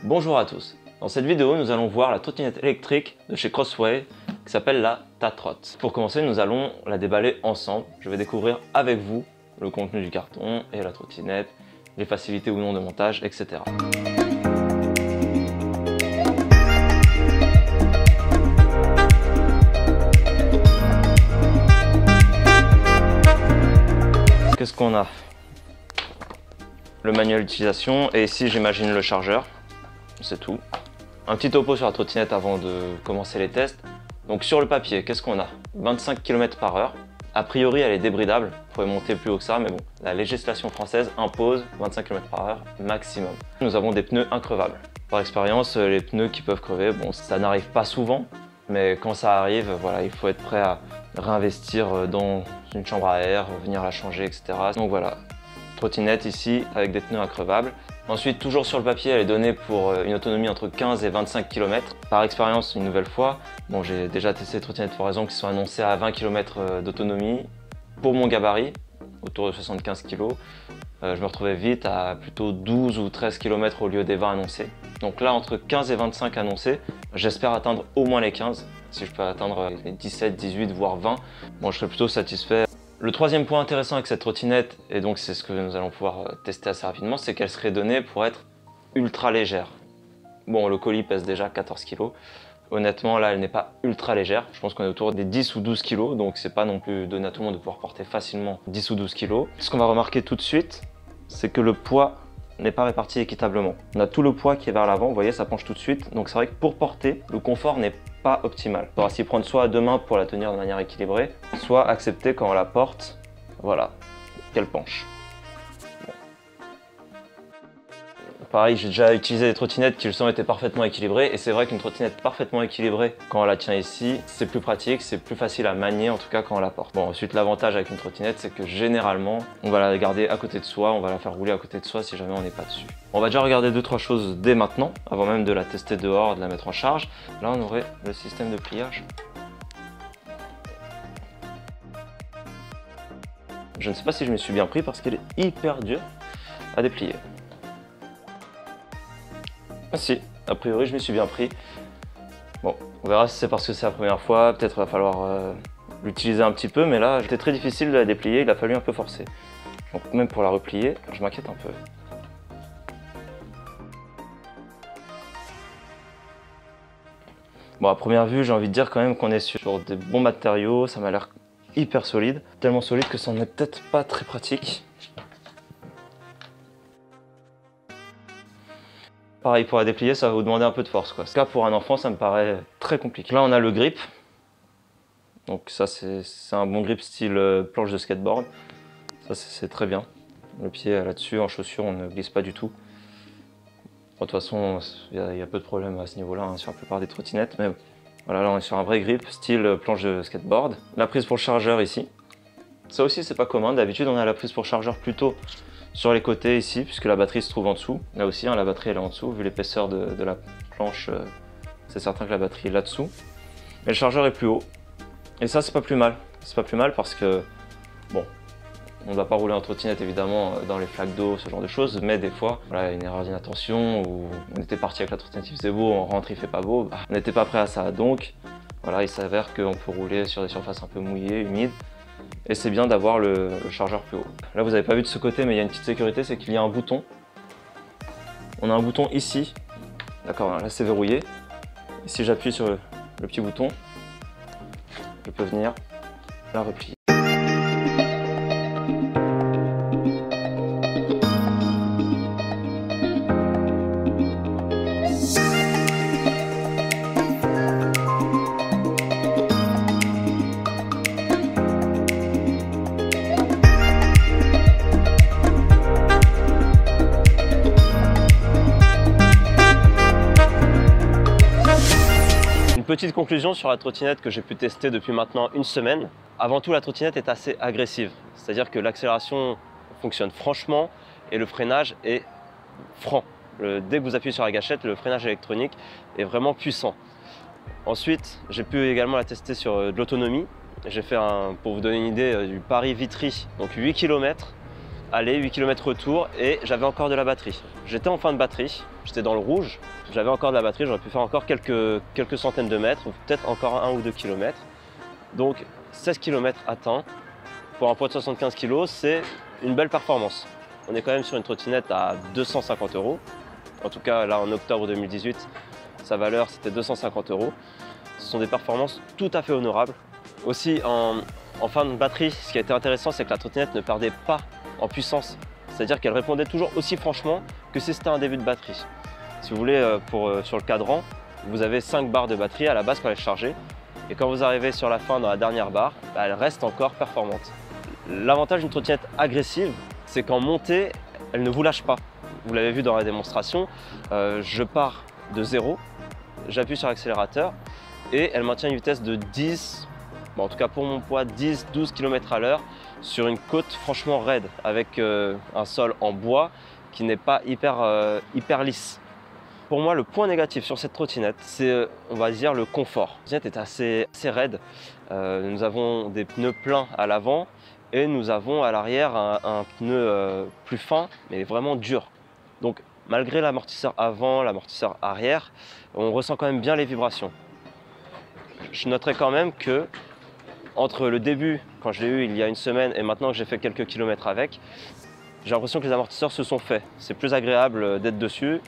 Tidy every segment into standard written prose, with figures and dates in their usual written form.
Bonjour à tous. Dans cette vidéo, nous allons voir la trottinette électrique de chez Crossway qui s'appelle la Tatrot. Pour commencer, nous allons la déballer ensemble. Je vais découvrir avec vous le contenu du carton et la trottinette, les facilités ou non de montage, etc. Qu'est-ce qu'on a? Le manuel d'utilisation et ici j'imagine le chargeur, c'est tout. Un petit topo sur la trottinette avant de commencer les tests. Donc sur le papier, qu'est-ce qu'on a? 25 km/h. A priori elle est débridable, vous pouvez monter plus haut que ça, mais bon, la législation française impose 25 km/h maximum. Nous avons des pneus increvables. Par expérience, les pneus qui peuvent crever, bon ça n'arrive pas souvent, mais quand ça arrive, voilà, il faut être prêt à réinvestir dans une chambre à air, venir la changer, etc. Donc voilà, trottinette ici avec des pneus increvables. Ensuite, toujours sur le papier, elle est donnée pour une autonomie entre 15 et 25 km. Par expérience, une nouvelle fois, bon, j'ai déjà testé des trottinettes Foraison qui sont annoncées à 20 km d'autonomie. Pour mon gabarit, autour de 75 kg, je me retrouvais vite à plutôt 12 ou 13 km au lieu des 20 annoncés. Donc là, entre 15 et 25 annoncés, j'espère atteindre au moins les 15. Si je peux atteindre les 17, 18, voire 20, bon, je serais plutôt satisfait. Le troisième point intéressant avec cette trottinette, et donc c'est ce que nous allons pouvoir tester assez rapidement, c'est qu'elle serait donnée pour être ultra légère. Bon, le colis pèse déjà 14 kg. Honnêtement, là, elle n'est pas ultra légère. Je pense qu'on est autour des 10 ou 12 kg, donc c'est pas non plus donné à tout le monde de pouvoir porter facilement 10 ou 12 kg. Ce qu'on va remarquer tout de suite, c'est que le poids n'est pas réparti équitablement. On a tout le poids qui est vers l'avant, vous voyez, ça penche tout de suite. Donc c'est vrai que pour porter, le confort n'est pas optimal. Il faudra s'y prendre soit à deux mains pour la tenir de manière équilibrée, soit accepter quand on la porte, voilà, qu'elle penche. Bon. Pareil, j'ai déjà utilisé des trottinettes qui le sont étaient parfaitement équilibrées, et c'est vrai qu'une trottinette parfaitement équilibrée, quand on la tient ici, c'est plus pratique, c'est plus facile à manier, en tout cas quand on la porte. Bon, ensuite l'avantage avec une trottinette, c'est que généralement, on va la garder à côté de soi, on va la faire rouler à côté de soi si jamais on n'est pas dessus. On va déjà regarder 2-3 choses dès maintenant, avant même de la tester dehors, de la mettre en charge. Là, on aurait le système de pliage. Je ne sais pas si je me suis bien pris parce qu'elle est hyper dure à déplier. Ah si, a priori je m'y suis bien pris. Bon, on verra si c'est parce que c'est la première fois, peut-être va falloir l'utiliser un petit peu, mais là c'était très difficile de la déplier, il a fallu un peu forcer. Donc même pour la replier, je m'inquiète un peu. Bon, à première vue, j'ai envie de dire quand même qu'on est sur des bons matériaux, ça m'a l'air hyper solide. Tellement solide que ça n'est peut-être pas très pratique. Pareil, pour la déplier, ça va vous demander un peu de force, quoi. En tout cas, pour un enfant, ça me paraît très compliqué. Là, on a le grip. Donc ça, c'est un bon grip style planche de skateboard. Ça, c'est très bien. Le pied là-dessus, en chaussure, on ne glisse pas du tout. Bon, de toute façon, il y a peu de problèmes à ce niveau-là, hein, sur la plupart des trottinettes. Mais voilà, là, on est sur un vrai grip style planche de skateboard. La prise pour le chargeur ici. Ça aussi, c'est pas commun. D'habitude, on a la prise pour le chargeur plutôt sur les côtés ici, puisque la batterie se trouve en dessous. Là aussi, hein, la batterie elle est en dessous. Vu l'épaisseur de la planche, c'est certain que la batterie est là-dessous. Mais le chargeur est plus haut. Et ça, c'est pas plus mal. C'est pas plus mal parce que, bon, on ne va pas rouler en trottinette évidemment dans les flaques d'eau, ce genre de choses, mais des fois, voilà, une erreur d'inattention, ou on était parti avec la trottinette, il faisait beau, on rentre, il fait pas beau, on n'était pas prêt à ça. Donc, voilà, il s'avère qu'on peut rouler sur des surfaces un peu mouillées, humides. Et c'est bien d'avoir le chargeur plus haut. Là, vous n'avez pas vu de ce côté, mais il y a une petite sécurité, c'est qu'il y a un bouton. On a un bouton ici. D'accord, là c'est verrouillé. Et si j'appuie sur le petit bouton, je peux venir la replier. Petite conclusion sur la trottinette que j'ai pu tester depuis maintenant une semaine. Avant tout, la trottinette est assez agressive, c'est-à-dire que l'accélération fonctionne franchement et le freinage est franc. Dès que vous appuyez sur la gâchette, le freinage électronique est vraiment puissant. Ensuite, j'ai pu également la tester sur de l'autonomie. J'ai fait, pour vous donner une idée, du Paris-Vitry, donc 8 km aller, 8 km retour, et j'avais encore de la batterie. J'étais en fin de batterie, j'étais dans le rouge, j'avais encore de la batterie, j'aurais pu faire encore quelques centaines de mètres, ou peut-être encore 1 ou 2 km. Donc 16 km atteints pour un poids de 75 kg, c'est une belle performance. On est quand même sur une trottinette à 250 €. En tout cas, là en octobre 2018, sa valeur c'était 250 €. Ce sont des performances tout à fait honorables. Aussi, en fin de batterie, ce qui a été intéressant, c'est que la trottinette ne perdait pas en puissance. C'est-à-dire qu'elle répondait toujours aussi franchement que si c'était un début de batterie. Si vous voulez, sur le cadran, vous avez 5 barres de batterie à la base quand elle est chargée. Et quand vous arrivez sur la fin, dans la dernière barre, elle reste encore performante. L'avantage d'une trottinette agressive, c'est qu'en montée, elle ne vous lâche pas. Vous l'avez vu dans la démonstration, je pars de 0, j'appuie sur l'accélérateur et elle maintient une vitesse de 10, bon, en tout cas pour mon poids, 10-12 km à l'heure sur une côte franchement raide avec un sol en bois qui n'est pas hyper lisse. Pour moi, le point négatif sur cette trottinette, c'est, on va dire, le confort. La trottinette est assez raide. Nous avons des pneus pleins à l'avant et nous avons à l'arrière un pneu plus fin, mais vraiment dur. Donc, malgré l'amortisseur avant, l'amortisseur arrière, on ressent quand même bien les vibrations. Je noterai quand même que entre le début, quand je l'ai eu il y a une semaine, et maintenant que j'ai fait quelques kilomètres avec, j'ai l'impression que les amortisseurs se sont faits. C'est plus agréable d'être dessus.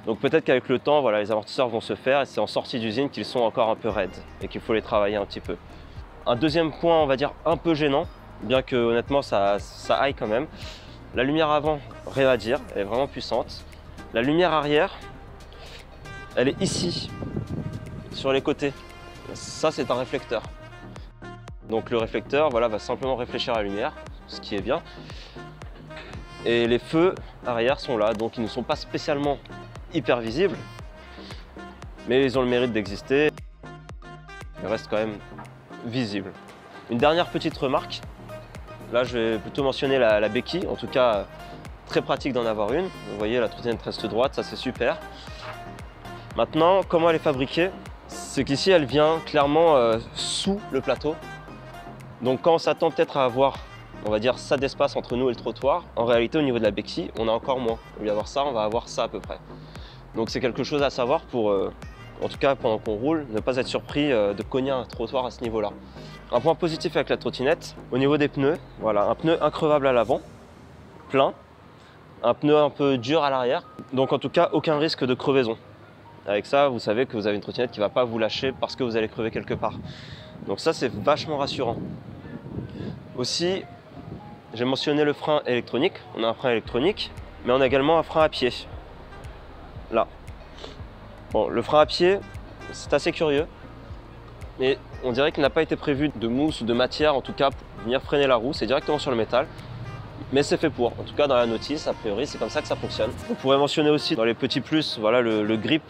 Donc peut-être qu'avec le temps, voilà, les amortisseurs vont se faire et c'est en sortie d'usine qu'ils sont encore un peu raides et qu'il faut les travailler un petit peu. Un deuxième point, on va dire, un peu gênant, bien que honnêtement ça aille quand même. La lumière avant, rien à dire, elle est vraiment puissante. La lumière arrière, elle est ici, sur les côtés. Ça, c'est un réflecteur. Donc le réflecteur, voilà, va simplement réfléchir la lumière, ce qui est bien. Et les feux arrière sont là, donc ils ne sont pas spécialement hyper visibles, mais ils ont le mérite d'exister. Ils restent quand même visibles. Une dernière petite remarque, là je vais plutôt mentionner la béquille, en tout cas très pratique d'en avoir une. Vous voyez, la trottinette reste droite, ça c'est super. Maintenant, comment elle est fabriquée? C'est qu'ici elle vient clairement sous le plateau. Donc quand on s'attend peut-être à avoir, on va dire, ça d'espace entre nous et le trottoir, en réalité au niveau de la béquille, on a encore moins. Au lieu d'avoir ça, on va avoir ça à peu près. Donc c'est quelque chose à savoir pour, en tout cas pendant qu'on roule, ne pas être surpris de cogner un trottoir à ce niveau-là. Un point positif avec la trottinette, au niveau des pneus, voilà, un pneu increvable à l'avant, plein, un pneu un peu dur à l'arrière, donc en tout cas aucun risque de crevaison. Avec ça, vous savez que vous avez une trottinette qui ne va pas vous lâcher parce que vous allez crever quelque part. Donc ça, c'est vachement rassurant. Aussi, j'ai mentionné le frein électronique. On a un frein électronique, mais on a également un frein à pied. Là. Bon, le frein à pied, c'est assez curieux. Mais on dirait qu'il n'a pas été prévu de mousse ou de matière, en tout cas, pour venir freiner la roue. C'est directement sur le métal. Mais c'est fait pour. En tout cas, dans la notice, a priori, c'est comme ça que ça fonctionne. On pourrait mentionner aussi dans les petits plus, voilà, le grip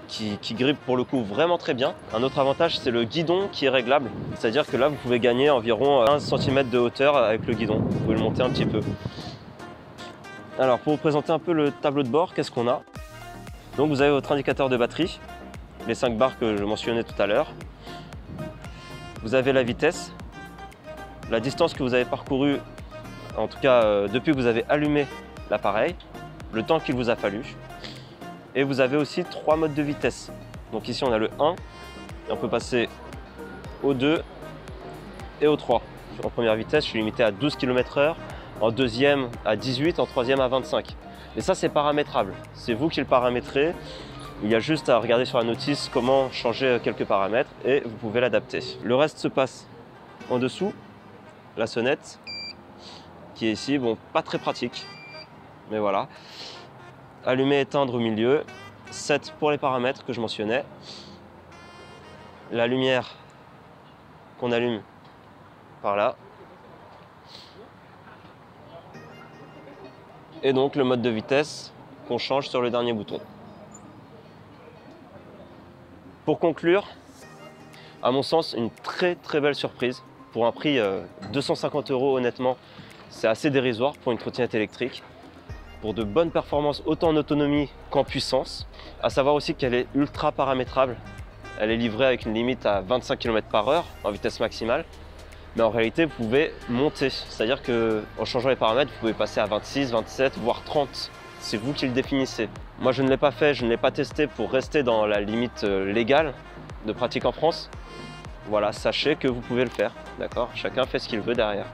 qui grippe pour le coup vraiment très bien. Un autre avantage, c'est le guidon qui est réglable. C'est-à-dire que là, vous pouvez gagner environ 1 cm de hauteur avec le guidon. Vous pouvez le monter un petit peu. Alors, pour vous présenter un peu le tableau de bord, qu'est-ce qu'on a? Donc, vous avez votre indicateur de batterie, les 5 barres que je mentionnais tout à l'heure. Vous avez la vitesse, la distance que vous avez parcourue, en tout cas depuis que vous avez allumé l'appareil, le temps qu'il vous a fallu. Et vous avez aussi 3 modes de vitesse. Donc ici on a le 1, et on peut passer au 2 et au 3. En première vitesse, je suis limité à 12 km/h, en deuxième à 18, en troisième à 25. Et ça, c'est paramétrable. C'est vous qui le paramétrez. Il y a juste à regarder sur la notice comment changer quelques paramètres et vous pouvez l'adapter. Le reste se passe en dessous, la sonnette qui est ici, bon, pas très pratique, mais voilà. Allumer, éteindre au milieu, 7 pour les paramètres que je mentionnais. La lumière qu'on allume par là. Et donc le mode de vitesse qu'on change sur le dernier bouton. Pour conclure, à mon sens, une très belle surprise. Pour un prix 250 € honnêtement, c'est assez dérisoire pour une trottinette électrique. Pour de bonnes performances autant en autonomie qu'en puissance. À savoir aussi qu'elle est ultra paramétrable. Elle est livrée avec une limite à 25 km/h en vitesse maximale. Mais en réalité, vous pouvez monter. C'est-à-dire qu'en changeant les paramètres, vous pouvez passer à 26, 27, voire 30 c'est vous qui le définissez. Moi je ne l'ai pas fait, je ne l'ai pas testé pour rester dans la limite légale de pratique en France. Voilà, sachez que vous pouvez le faire, d'accord? Chacun fait ce qu'il veut derrière.